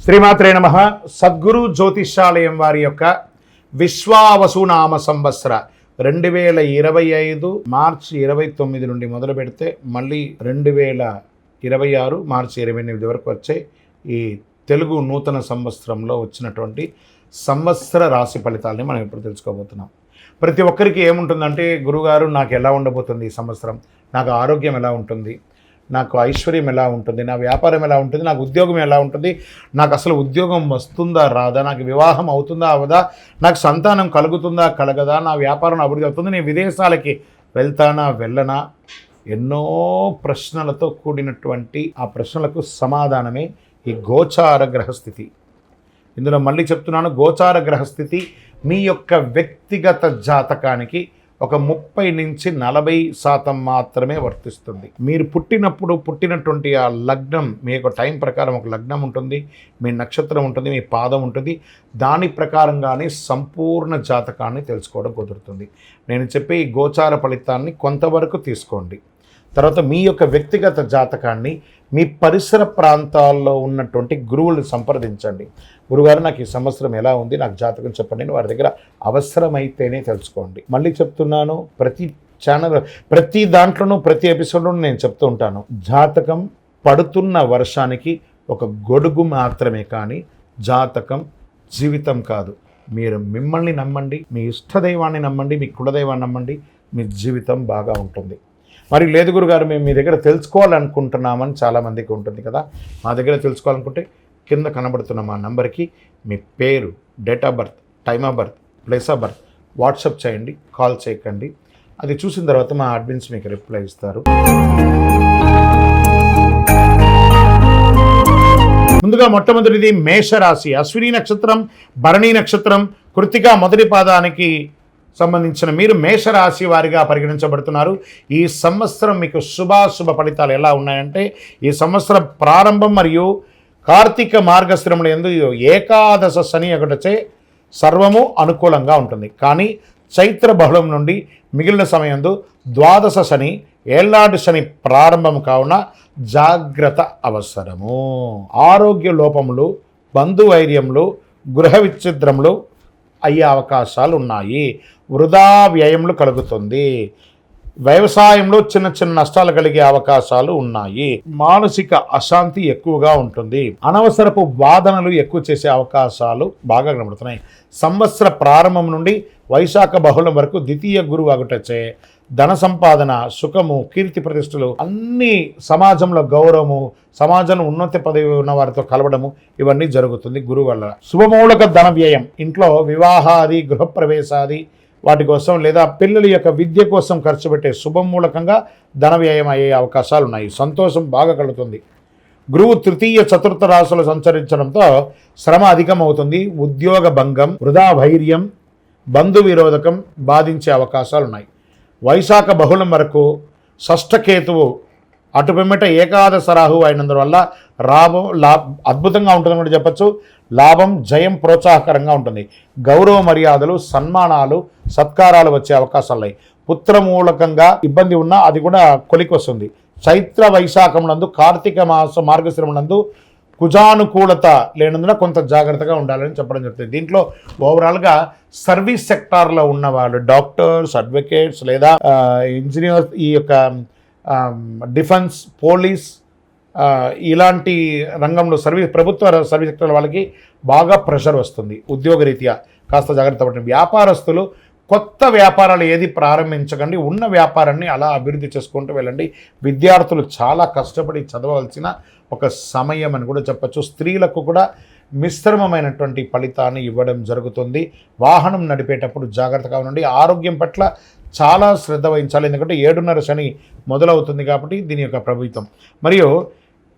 శ్రీమాత్రే నమః. సద్గురు జ్యోతిష్యాలయం వారి యొక్క విశ్వావసునామ సంవత్సర 2025 మార్చి 29 నుండి మొదలు పెడితే మళ్ళీ 2026 మార్చి 28 వరకు వచ్చే ఈ తెలుగు నూతన సంవత్సరంలో వచ్చినటువంటి సంవత్సర రాశి ఫలితాలని మనం ఇప్పుడు తెలుసుకోబోతున్నాం. ప్రతి ఒక్కరికి ఏముంటుందంటే, గురుగారు నాకు ఎలా ఉండబోతుంది ఈ సంవత్సరం, నాకు ఆరోగ్యం ఎలా ఉంటుంది, నాకు ఐశ్వర్యం ఎలా ఉంటుంది, నా వ్యాపారం ఎలా ఉంటుంది, నాకు ఉద్యోగం ఎలా ఉంటుంది, నాకు అసలు ఉద్యోగం వస్తుందా రాదా, నాకు వివాహం అవుతుందా అవదా, నాకు సంతానం కలుగుతుందా కలగదా, నా వ్యాపారం అభివృద్ధి అవుతుంది, నేను విదేశాలకి వెళ్తానా వెళ్ళనా, ఎన్నో ప్రశ్నలతో కూడినటువంటి ఆ ప్రశ్నలకు సమాధానమే ఈ గోచార గ్రహస్థితి. ఇందులో మళ్ళీ చెప్తున్నాను, గోచార గ్రహస్థితి మీ యొక్క వ్యక్తిగత జాతకానికి ఒక 30 నుంచి 40% మాత్రమే వర్తిస్తుంది. మీరు పుట్టినటువంటి ఆ లగ్నం, మీ యొక్క టైం ప్రకారం ఒక లగ్నం ఉంటుంది, మీ నక్షత్రం ఉంటుంది, మీ పాదం ఉంటుంది, దాని ప్రకారంగానే సంపూర్ణ జాతకాన్ని తెలుసుకోవడం కుదురుతుంది. నేను చెప్పే ఈ గోచార ఫలితాన్ని కొంతవరకు తీసుకోండి. తర్వాత మీ యొక్క వ్యక్తిగత జాతకాన్ని మీ పరిసర ప్రాంతాల్లో ఉన్నటువంటి గురువులను సంప్రదించండి. గురుగారు నాకు ఈ సంవత్సరం ఎలా ఉంది, నాకు జాతకం చెప్పండి అని వారి దగ్గర అవసరమైతేనే తెలుసుకోండి. మళ్ళీ చెప్తున్నాను, ప్రతి దాంట్లోనూ ప్రతి ఎపిసోడ్లోనూ నేను చెప్తూ ఉంటాను, జాతకం పడుతున్న వర్షానికి ఒక గొడుగు మాత్రమే, కానీ జాతకం జీవితం కాదు. మీరు మిమ్మల్ని నమ్మండి, మీ ఇష్టదైవాన్ని నమ్మండి, మీ కులదైవాన్ని నమ్మండి, మీ జీవితం బాగా ఉంటుంది. మరి లేదు గురుగారు, మేము మీ దగ్గర తెలుసుకోవాలనుకుంటున్నామని చాలామందికి ఉంటుంది కదా. మా దగ్గర తెలుసుకోవాలనుకుంటే కింద కనబడుతున్న మా నంబర్కి మీ పేరు, date of birth, time of birth, place of birth WhatsApp చేయండి, కాల్ చేయకండి. అది చూసిన తర్వాత మా అడ్మిన్స్ మీకు రిప్లై ఇస్తారు. ముందుగా మొట్టమొదటిది మేషరాశి. అశ్విని నక్షత్రం, భరణి నక్షత్రం, కృత్తిక మొదటి పాదానికి సంబంధించిన మీరు మేషరాశి వారిగా పరిగణించబడుతున్నారు. ఈ సంవత్సరం మీకు శుభాశుభ ఫలితాలు ఎలా ఉన్నాయంటే, ఈ సంవత్సరం ప్రారంభం మరియు కార్తీక మార్గశిరముల యందు ఏకాదశ శని ఒకటచే సర్వము అనుకూలంగా ఉంటుంది. కానీ చైత్ర బహుళం నుండి మిగిలిన సమయంలో ద్వాదశ శని, ఏళ్నాటి శని ప్రారంభం కావున జాగ్రత్త అవసరము. ఆరోగ్య లోపములు, బంధువైర్యములు, గృహ విచ్ఛిద్రములు అయ్యే అవకాశాలు ఉన్నాయి. వృధా వ్యయములు కలుగుతుంది. వ్యవసాయంలో చిన్న చిన్న నష్టాలు కలిగే అవకాశాలు ఉన్నాయి. మానసిక అశాంతి ఎక్కువగా ఉంటుంది. అనవసరపు వాదనలు ఎక్కువ చేసే అవకాశాలు బాగా కనబడుతున్నాయి. సంవత్సర ప్రారంభం నుండి వైశాఖ బహుళం వరకు ద్వితీయ గురువు అగుటచే ధన సంపాదన, సుఖము, కీర్తి ప్రతిష్టలు, అన్ని సమాజంలో గౌరవము, సమాజంలో ఉన్నత పదవి ఉన్న వారితో కలవడము, ఇవన్నీ జరుగుతుంది గురువు వల్ల. శుభమూలక ధన వ్యయం, ఇంట్లో వివాహాది, గృహప్రవేశాది వాటి కోసం లేదా పిల్లల యొక్క విద్య కోసం ఖర్చు పెట్టే శుభమూలకంగా ధన వ్యయం అయ్యే అవకాశాలు ఉన్నాయి. సంతోషం బాగా కలుగుతుంది. గురువు తృతీయ చతుర్థ రాశులు సంచరించడంతో శ్రమ అధికమవుతుంది. ఉద్యోగ భంగం, వృధా వైర్యం, బంధు విరోధకం బాధించే అవకాశాలు ఉన్నాయి. వైశాఖ బహుళం వరకు షష్ఠకేతువు అటు పిమ్మట ఏకాదశ రాహువు అయినందువల్ల అద్భుతంగా ఉంటుందని కూడా చెప్పచ్చు. లాభం, జయం ప్రోత్సాహకరంగా ఉంటుంది. గౌరవ మర్యాదలు, సన్మానాలు, సత్కారాలు వచ్చే అవకాశాలు ఉన్నాయి. పుత్రమూలకంగా ఇబ్బంది ఉన్నా అది కూడా కొలికి వస్తుంది. చైత్ర వైశాఖమునందు, కార్తీక మాస మార్గశిరమునందు కుజానుకూలత లేనందున కొంత జాగ్రత్తగా ఉండాలని చెప్పడం జరుగుతుంది. దీంట్లో ఓవరాల్గా సర్వీస్ సెక్టార్లో ఉన్నవాళ్ళు, డాక్టర్స్, అడ్వకేట్స్ లేదా ఇంజనీర్స్, ఈ యొక్క డిఫెన్స్, పోలీస్, ఇలాంటి రంగంలో ప్రభుత్వ సర్వీస్ సెక్టర్ వాళ్ళకి బాగా ప్రెషర్ వస్తుంది. ఉద్యోగరీత్యా కాస్త జాగ్రత్త పడండి. వ్యాపారస్తులు కొత్త వ్యాపారాలు ఏది ప్రారంభించకండి, ఉన్న వ్యాపారాన్ని అలా అభివృద్ధి చేసుకుంటూ వెళ్ళండి. విద్యార్థులు చాలా కష్టపడి చదవవలసిన ఒక సమయం అని కూడా చెప్పచ్చు. స్త్రీలకు కూడా మిశ్రమమైనటువంటి ఫలితాన్ని ఇవ్వడం జరుగుతుంది. వాహనం నడిపేటప్పుడు జాగ్రత్తగా ఉండండి. ఆరోగ్యం పట్ల చాలా శ్రద్ధ వహించాలి, ఎందుకంటే 7:30 శని మొదలవుతుంది కాబట్టి దీని యొక్క ప్రభావితం. మరియు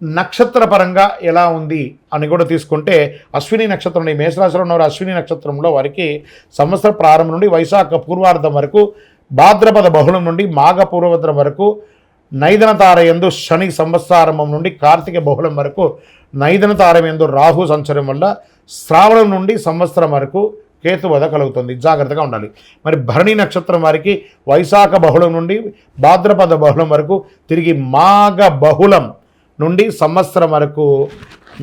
నక్షత్ర పరంగా ఎలా ఉంది అని కూడా తీసుకుంటే, అశ్విని నక్షత్రం, మేషరాశిలో ఉన్నవారు అశ్విని నక్షత్రంలో వారికి సంవత్సర ప్రారంభం నుండి వైశాఖ పూర్వార్ధం వరకు, భాద్రపద బహుళం నుండి మాఘ పూర్వభద్రం వరకు నైదన తారయందు శని, సంవత్సరారంభం నుండి కార్తీక బహుళం వరకు నైదన తారయందు రాహు సంచారం వల్ల శ్రావణం నుండి సంవత్సరం వరకు కేతువధ కలుగుతుంది. జాగ్రత్తగా ఉండాలి. మరి భరణి నక్షత్రం వారికి వైశాఖ బహుళం నుండి భాద్రపద బహుళం వరకు, తిరిగి మాఘ బహుళం నుండి సంవత్సరం వరకు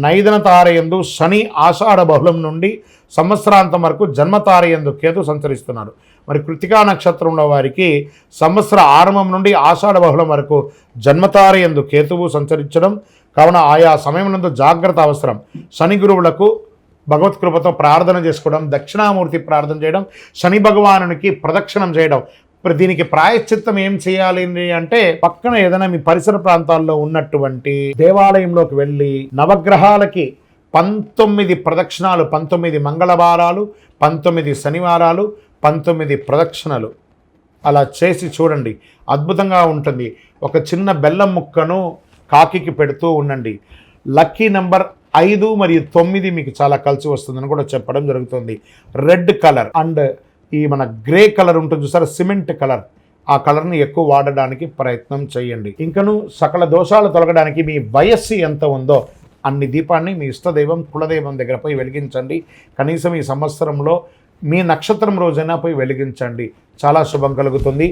నైదన తారయందు శని ఆషాఢ బహుళం నుండి సంవత్సరాంతం వరకు జన్మతారయందు కేతు సంచరిస్తున్నారు. మరి కృతికా నక్షత్రంలో వారికి సంవత్సర ఆరంభం నుండి ఆషాఢ బహుళం వరకు జన్మతారయందు కేతువు సంచరించడం కావున ఆయా సమయమునందు జాగ్రత్త అవసరం. శని గురువులకు భగవత్కృపతో ప్రార్థన చేసుకోవడం, దక్షిణామూర్తి ప్రార్థన చేయడం, శని భగవానునికి ప్రదక్షిణం చేయడం. దీనికి ప్రాయశ్చిత్తం ఏం చేయాలి అంటే పక్కన ఏదైనా మీ పరిసర ప్రాంతాల్లో ఉన్నటువంటి దేవాలయంలోకి వెళ్ళి నవగ్రహాలకి 19 ప్రదక్షిణాలు, 19 మంగళవారాలు, 19 శనివారాలు, 19 ప్రదక్షిణలు అలా చేసి చూడండి, అద్భుతంగా ఉంటుంది. ఒక చిన్న బెల్లం ముక్కను కాకికి పెడుతూ ఉండండి. లక్కీ నెంబర్ 5 మరియు 9 మీకు చాలా కలిసి వస్తుందని కూడా చెప్పడం జరుగుతుంది. రెడ్ కలర్ అండ్ ఈ మన గ్రే కలర్ ఉంటుంది చూసారా, సిమెంట్ కలర్, ఆ కలర్ని ఎక్కువ వాడడానికి ప్రయత్నం చేయండి. ఇంకను సకల దోషాలు తొలగడానికి మీ వయస్సు ఎంత ఉందో అన్ని దీపాన్ని మీ ఇష్టదైవం కులదైవం దగ్గర పోయి వెలిగించండి. కనీసం ఈ సంవత్సరంలో మీ నక్షత్రం రోజైనా పోయి వెలిగించండి, చాలా శుభం కలుగుతుంది.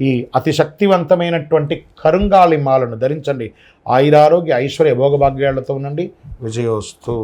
ఈ అతి శక్తివంతమైనటువంటి కరుంగాలి మాలను ధరించండి. ఆయురారోగ్య ఐశ్వర్య భోగభాగ్యాలతో ఉండండి. విజయోస్తు.